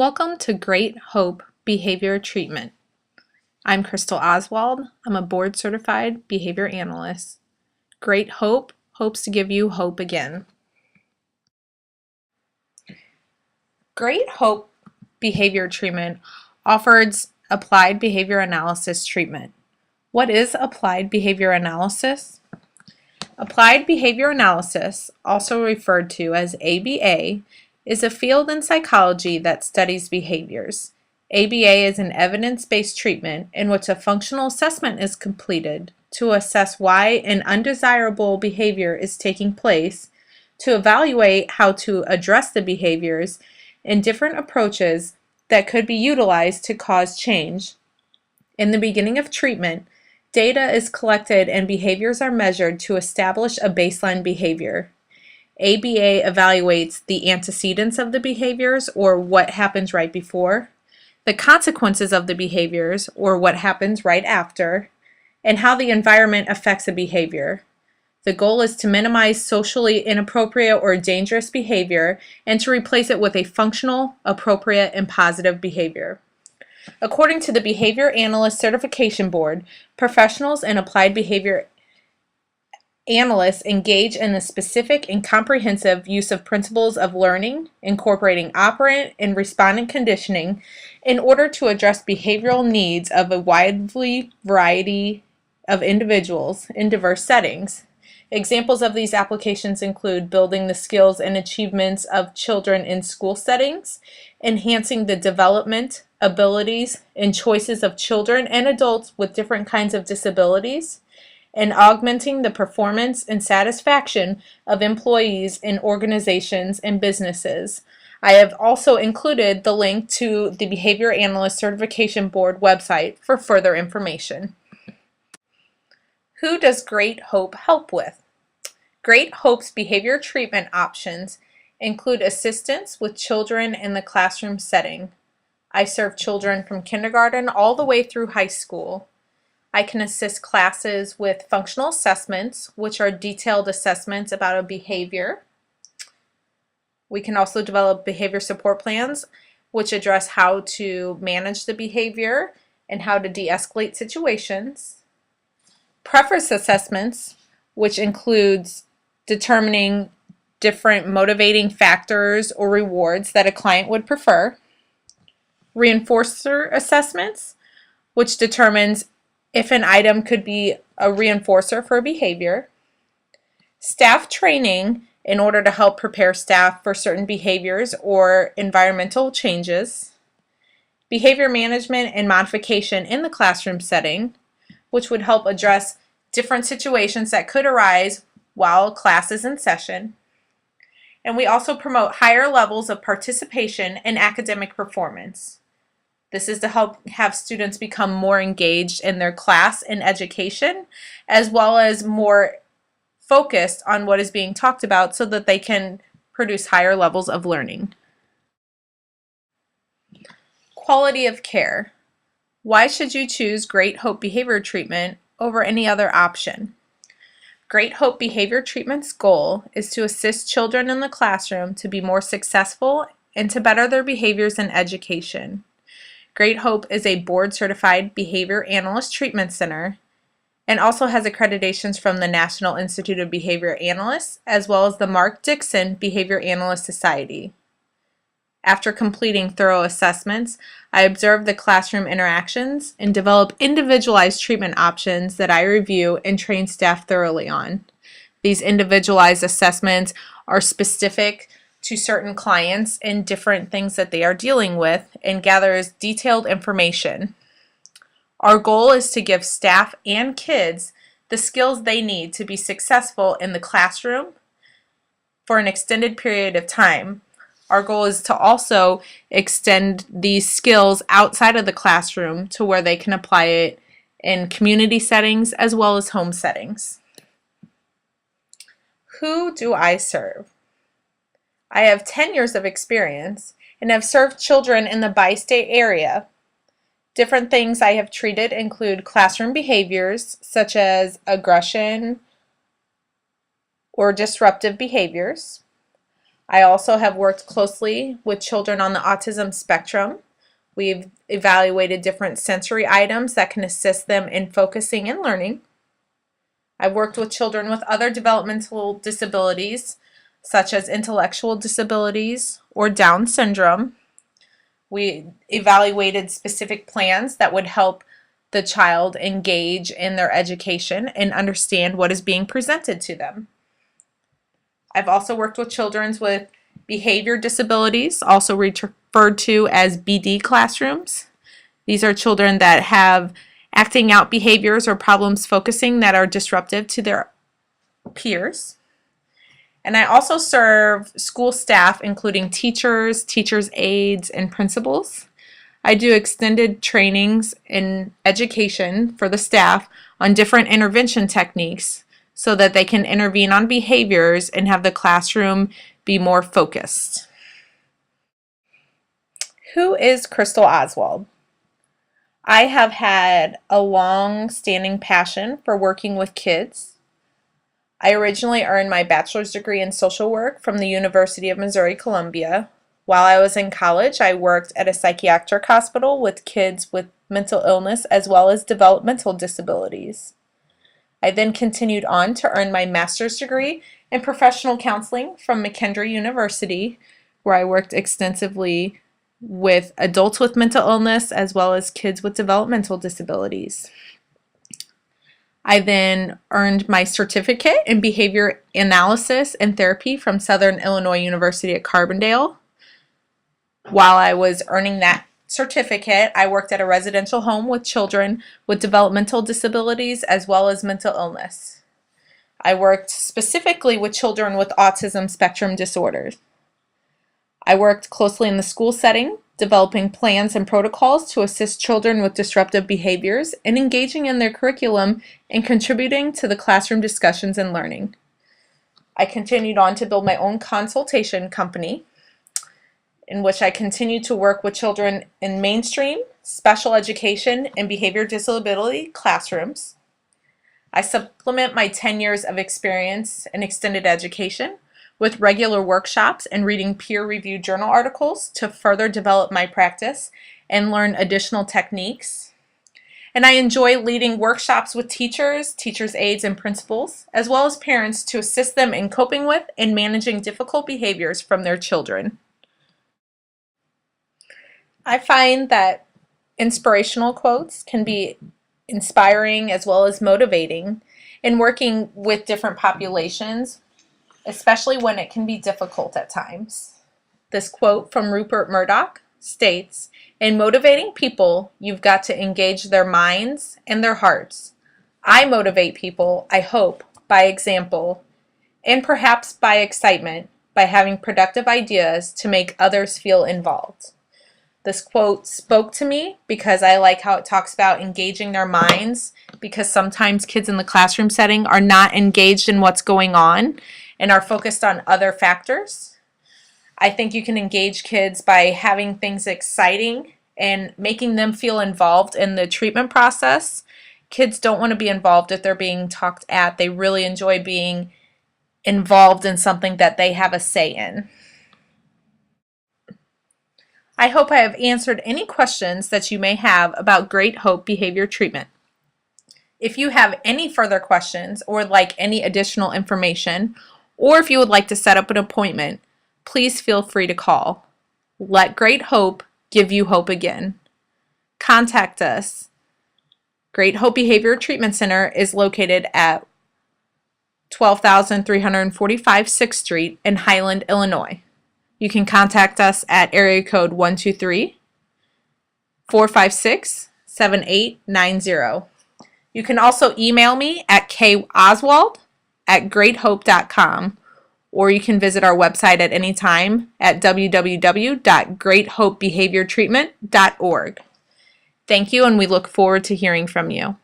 Welcome to Great Hope Behavior Treatment. I'm Crystal Oswald. I'm a board-certified behavior analyst. Great Hope hopes to give you hope again. Great Hope Behavior Treatment offers applied behavior analysis treatment. What is applied behavior analysis? Applied behavior analysis, also referred to as ABA, is a field in psychology that studies behaviors. ABA is an evidence-based treatment in which a functional assessment is completed to assess why an undesirable behavior is taking place, to evaluate how to address the behaviors, and different approaches that could be utilized to cause change. In the beginning of treatment, data is collected and behaviors are measured to establish a baseline behavior. ABA evaluates the antecedents of the behaviors, or what happens right before, the consequences of the behaviors, or what happens right after, and how the environment affects a behavior. The goal is to minimize socially inappropriate or dangerous behavior and to replace it with a functional, appropriate, and positive behavior. According to the Behavior Analyst Certification Board, professionals in applied behavior analysts engage in the specific and comprehensive use of principles of learning, incorporating operant and respondent conditioning in order to address behavioral needs of a wide variety of individuals in diverse settings. Examples of these applications include building the skills and achievements of children in school settings, enhancing the development, abilities, and choices of children and adults with different kinds of disabilities, and augmenting the performance and satisfaction of employees in organizations and businesses. I have also included the link to the Behavior Analyst Certification Board website for further information. Who does Great Hope help with? Great Hope's behavior treatment options include assistance with children in the classroom setting. I serve children from kindergarten all the way through high school. I can assist classes with functional assessments, which are detailed assessments about a behavior. We can also develop behavior support plans, which address how to manage the behavior and how to de-escalate situations. Preference assessments, which includes determining different motivating factors or rewards that a client would prefer. Reinforcer assessments, which determines if an item could be a reinforcer for a behavior. Staff training in order to help prepare staff for certain behaviors or environmental changes. Behavior management and modification in the classroom setting, which would help address different situations that could arise while class is in session. And we also promote higher levels of participation in academic performance. This is to help have students become more engaged in their class and education, as well as more focused on what is being talked about so that they can produce higher levels of learning. Quality of care. Why should you choose Great Hope Behavior Treatment over any other option? Great Hope Behavior Treatment's goal is to assist children in the classroom to be more successful and to better their behaviors in education. Great Hope is a board-certified behavior analyst treatment center and also has accreditations from the National Institute of Behavior Analysts as well as the Mark Dixon Behavior Analyst Society. After completing thorough assessments, I observe the classroom interactions and develop individualized treatment options that I review and train staff thoroughly on. These individualized assessments are specific to certain clients and different things that they are dealing with and gathers detailed information. Our goal is to give staff and kids the skills they need to be successful in the classroom for an extended period of time. Our goal is to also extend these skills outside of the classroom to where they can apply it in community settings as well as home settings. Who do I serve? I have 10 years of experience and have served children in the bi-state area. Different things I have treated include classroom behaviors such as aggression or disruptive behaviors. I also have worked closely with children on the autism spectrum. We've evaluated different sensory items that can assist them in focusing and learning. I've worked with children with other developmental disabilities, such as intellectual disabilities or Down syndrome. We evaluated specific plans that would help the child engage in their education and understand what is being presented to them. I've also worked with children with behavior disabilities, also referred to as BD classrooms. These are children that have acting out behaviors or problems focusing that are disruptive to their peers. And I also serve school staff, including teachers, teachers' aides, and principals. I do extended trainings in education for the staff on different intervention techniques so that they can intervene on behaviors and have the classroom be more focused. Who is Crystal Oswald? I have had a long-standing passion for working with kids. I originally earned my bachelor's degree in social work from the University of Missouri-Columbia. While I was in college, I worked at a psychiatric hospital with kids with mental illness as well as developmental disabilities. I then continued on to earn my master's degree in professional counseling from McKendree University, where I worked extensively with adults with mental illness as well as kids with developmental disabilities. I then earned my certificate in behavior analysis and therapy from Southern Illinois University at Carbondale. While I was earning that certificate, I worked at a residential home with children with developmental disabilities as well as mental illness. I worked specifically with children with autism spectrum disorders. I worked closely in the school setting, developing plans and protocols to assist children with disruptive behaviors and engaging in their curriculum and contributing to the classroom discussions and learning. I continued on to build my own consultation company in which I continue to work with children in mainstream, special education, and behavior disability classrooms. I supplement my 10 years of experience in extended education with regular workshops and reading peer-reviewed journal articles to further develop my practice and learn additional techniques. And I enjoy leading workshops with teachers, teachers' aides, and principals, as well as parents to assist them in coping with and managing difficult behaviors from their children. I find that inspirational quotes can be inspiring as well as motivating in working with different populations, especially when it can be difficult at times. This quote from Rupert Murdoch states, "In motivating people, you've got to engage their minds and their hearts. I motivate people, I hope, by example, and perhaps by excitement, by having productive ideas to make others feel involved." This quote spoke to me because I like how it talks about engaging their minds, because sometimes kids in the classroom setting are not engaged in what's going on and are focused on other factors. I think you can engage kids by having things exciting and making them feel involved in the treatment process. Kids don't want to be involved if they're being talked at. They really enjoy being involved in something that they have a say in. I hope I have answered any questions that you may have about Great Hope Behavior Treatment. If you have any further questions or would like any additional information, or if you would like to set up an appointment, please feel free to call. Let Great Hope give you hope again. Contact us. Great Hope Behavior Treatment Center is located at 12,345 6th Street in Highland, Illinois. You can contact us at area code 123-456-7890. You can also email me at koswald@greathope.com, or you can visit our website at any time at www.greathopebehaviortreatment.org. Thank you, and we look forward to hearing from you.